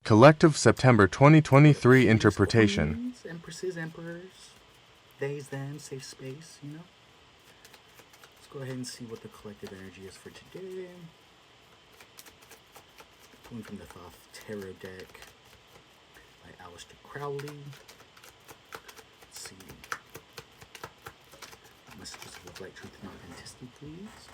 Collective September 2023 Just interpretation. queens, empresses, emperors, theys, them, safe space, you know? Let's go ahead and see what the collective energy is for today. Pulling from the Thoth Tarot deck by Aleister Crowley. Let's see. Messages of light, truth, and authenticity, please.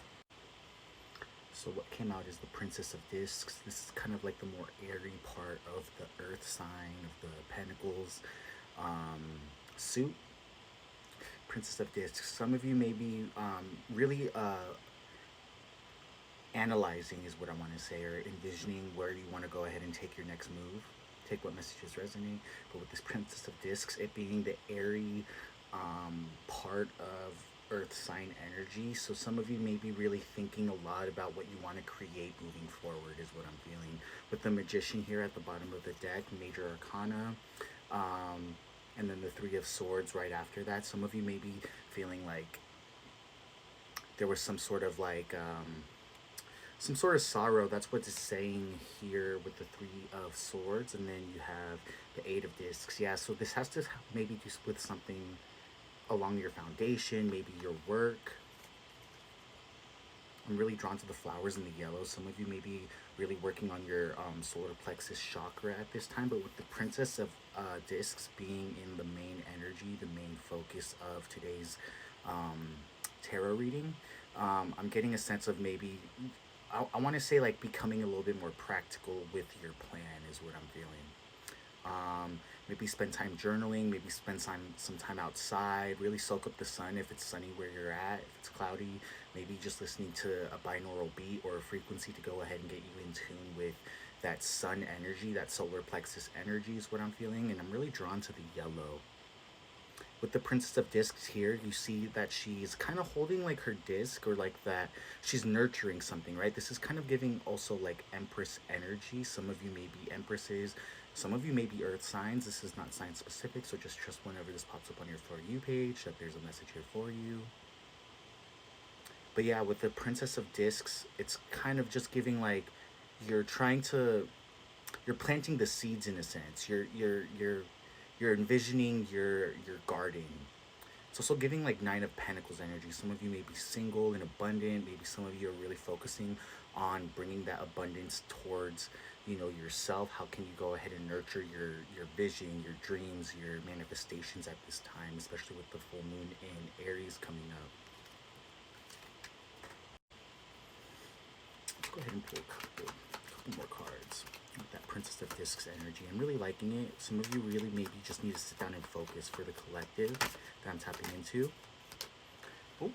So what came out is the Princess of Discs. This is kind of like the more airy part of the Earth sign, of the Pentacles suit. Princess of Discs. Some of you may be really analyzing is what I want to say, or envisioning where you want to go ahead and take your next move. Take what messages resonate. But with this Princess of Discs, it being the airy part of earth sign energy, so some of you may be really thinking a lot about what you want to create moving forward is what I'm feeling. With the Magician here at the bottom of the deck, Major Arcana, and then the Three of Swords right after that, some of you may be feeling like there was some sort of like some sort of sorrow. That's what it's saying here with the Three of Swords, and then you have the Eight of Discs. Yeah, so this has to maybe do with something along your foundation, maybe your work. I'm really drawn to the flowers and the yellow. Some of you may be really working on your solar plexus chakra at this time, but with the Princess of Discs being in the main energy, the main focus of today's tarot reading, I'm getting a sense of maybe, I want to say like becoming a little bit more practical with your plan is what I'm feeling. Maybe spend time journaling, maybe spend some time outside, really soak up the sun if it's sunny where you're at. If it's cloudy, maybe just listening to a binaural beat or a frequency to go ahead and get you in tune with that sun energy, that solar plexus energy is what I'm feeling. And I'm really drawn to the yellow. With the Princess of Discs here, you see that she's kind of holding like her disc, or like that she's nurturing something, right? This is kind of giving also like Empress energy. Some of you may be Empresses, some of you may be earth signs. This is not sign specific, so just trust whenever this pops up on your For You page that there's a message here for you. But yeah, with the Princess of Discs, it's kind of just giving like you're planting the seeds in a sense. You're envisioning your guarding. It's also giving like Nine of Pentacles energy. Some of you may be single and abundant. Maybe some of you are really focusing on bringing that abundance towards, you know, yourself. How can you go ahead and nurture your vision, your dreams, your manifestations at this time, especially with the full moon in Aries coming up. Let's go ahead and pull a couple more cards with that Princess of Discs energy. I'm really liking it. Some of you really maybe just need to sit down and focus for the collective that I'm tapping into. Oh.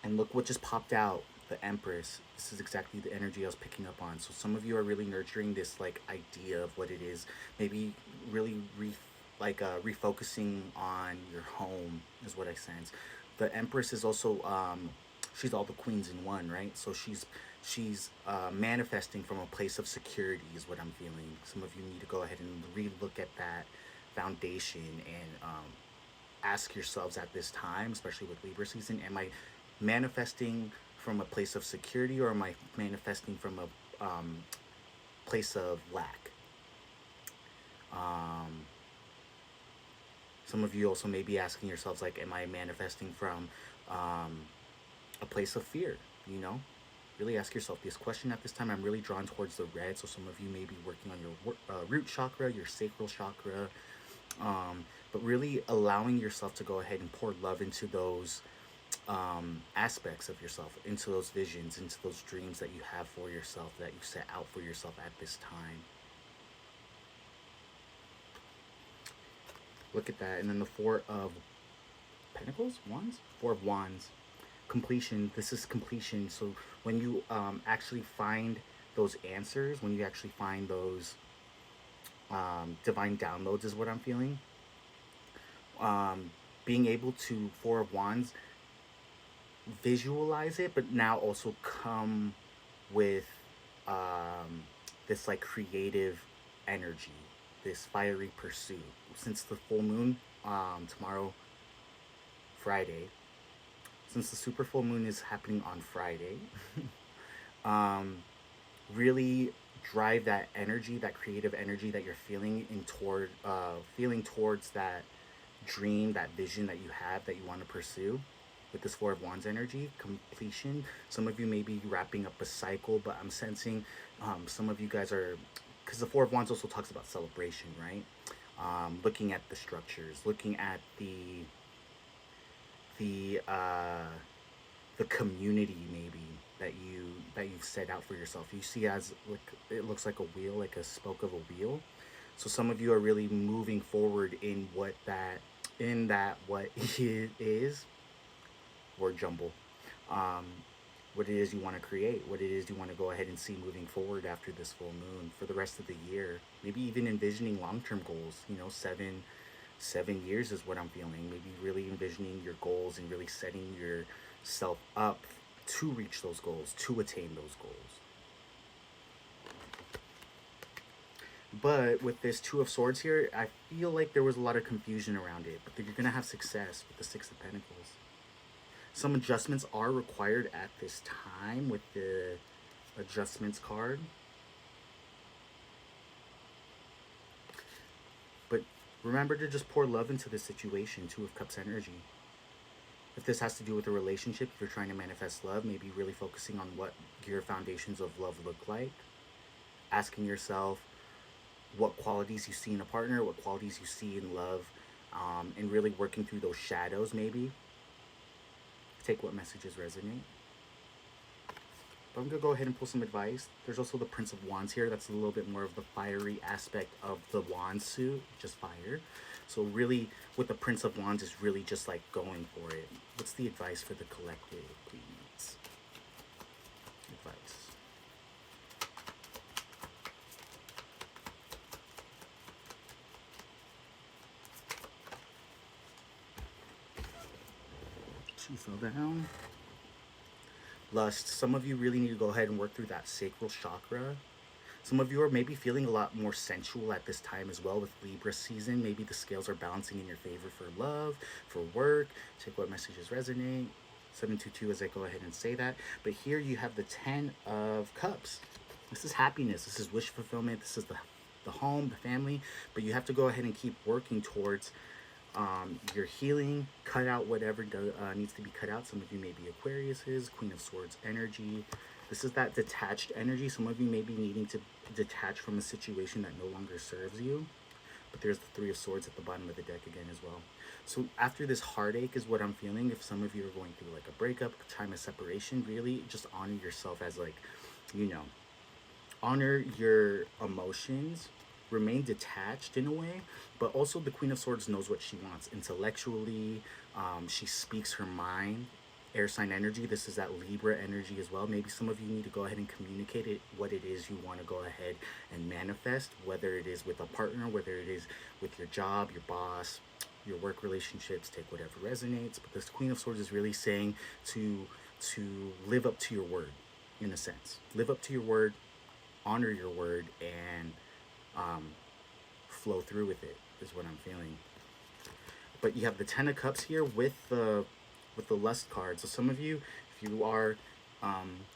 And look what just popped out, the Empress. This is exactly the energy I was picking up on. So some of you are really nurturing this like idea of what it is. Maybe really refocusing on your home is what I sense. The Empress is also she's all the queens in one, right? So she's manifesting from a place of security is what I'm feeling. Some of you need to go ahead and re-look at that foundation and ask yourselves at this time, especially with Libra season, am I manifesting from a place of security, or am I manifesting from a place of lack? Some of you also may be asking yourselves, like, am I manifesting from a place of fear, you know? Really ask yourself this question at this time. I'm really drawn towards the red, so some of you may be working on your root chakra, your sacral chakra, but really allowing yourself to go ahead and pour love into those aspects of yourself, into those visions, into those dreams that you have for yourself, that you set out for yourself at this time. Look at that. And then the Four of Pentacles? Wands? Four of Wands. Completion. This is completion. So when you actually find those answers, when you actually find those divine downloads is what I'm feeling. Being able to, Four of Wands, visualize it, but now also come with this like creative energy, this fiery pursuit. Since the full moon tomorrow, Friday, since the super full moon is happening on Friday, really drive that energy, that creative energy that you're feeling in toward feeling towards that dream, that vision that you have that you want to pursue. With this Four of Wands energy, completion. Some of you may be wrapping up a cycle, but I'm sensing some of you guys are, because the Four of Wands also talks about celebration, right? Looking at the structures, looking at the the community maybe that you've set out for yourself. You see as like it looks like a wheel, like a spoke of a wheel. So some of you are really moving forward in what it is, or jumble. Um, what it is you want to create, what it is you want to go ahead and see moving forward after this full moon for the rest of the year. Maybe even envisioning long-term goals. 7 years is what I'm feeling. Maybe really envisioning your goals and really setting yourself up to reach those goals, to attain those goals. But with this Two of Swords here, I feel like there was a lot of confusion around it. But you're going to have success with the Six of Pentacles. Some adjustments are required at this time with the adjustments card. But remember to just pour love into the situation. Two of Cups energy. If this has to do with a relationship, if you're trying to manifest love, maybe really focusing on what your foundations of love look like. Asking yourself what qualities you see in a partner, what qualities you see in love, and really working through those shadows maybe. Take what messages resonate. But I'm going to go ahead and pull some advice. There's also the Prince of Wands here. That's a little bit more of the fiery aspect of the wand suit, just fire. So really, with the Prince of Wands, is really just like going for it. What's the advice for the collective, please? Advice. Two fell down. Lust. Some of you really need to go ahead and work through that sacral chakra. Some of you are maybe feeling a lot more sensual at this time as well with Libra season. Maybe the scales are balancing in your favor for love, for work. Check what messages resonate. 722 as I go ahead and say that. But here you have the 10 of Cups. This is happiness. This is wish fulfillment. This is the home, the family. But you have to go ahead and keep working towards your healing. Cut out whatever needs to be cut out. Some of you may be Aquariuses, Queen of Swords energy. This is that detached energy. Some of you may be needing to detach from a situation that no longer serves you. But there's the Three of Swords at the bottom of the deck again as well. So after this heartache is what I'm feeling. If some of you are going through like a breakup, time of separation, really just honor yourself as like, honor your emotions. Remain detached in a way, but also the Queen of Swords knows what she wants intellectually. She speaks her mind. Air sign energy. This is that Libra energy as well. Maybe some of you need to go ahead and communicate it, what it is you want to go ahead and manifest, whether it is with a partner, whether it is with your job, your boss, your work relationships. Take whatever resonates. But this Queen of Swords is really saying to live up to your word, in a sense. Live up to your word, honor your word, and flow through with it is what I'm feeling. But you have the 10 of Cups here with the Lust card. So some of you, if you are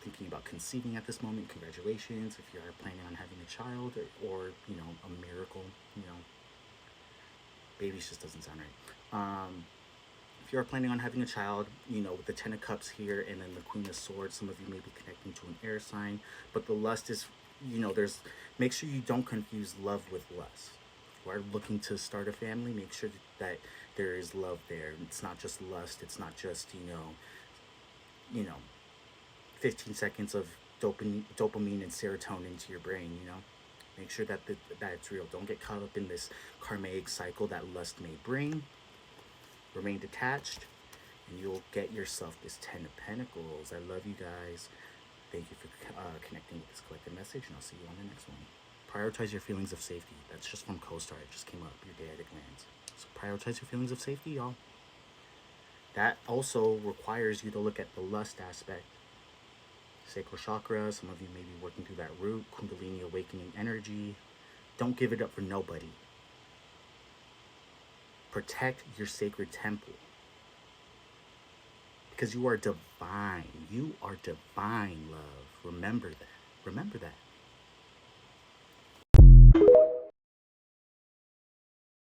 thinking about conceiving at this moment, congratulations. If you are planning on having a child, or a miracle, babies just doesn't sound right. If you are planning on having a child, with the 10 of Cups here and then the Queen of Swords, some of you may be connecting to an air sign. But the lust is, make sure you don't confuse love with lust. If you are looking to start a family, make sure that there is love there. It's not just lust. It's not just, 15 seconds of dopamine and serotonin to your brain, Make sure that that it's real. Don't get caught up in this karmic cycle that lust may bring. Remain detached, and you'll get yourself this 10 of Pentacles. I love you guys. Thank you for connecting with this collective message, and I'll see you on the next one. Prioritize your feelings of safety. That's just from CoStar. It just came up. Your day at a glance. So prioritize your feelings of safety, y'all. That also requires you to look at the lust aspect. Sacral chakra. Some of you may be working through that root. Kundalini awakening energy. Don't give it up for nobody. Protect your sacred temple. Because you are divine. You are divine, love. Remember that. Remember that.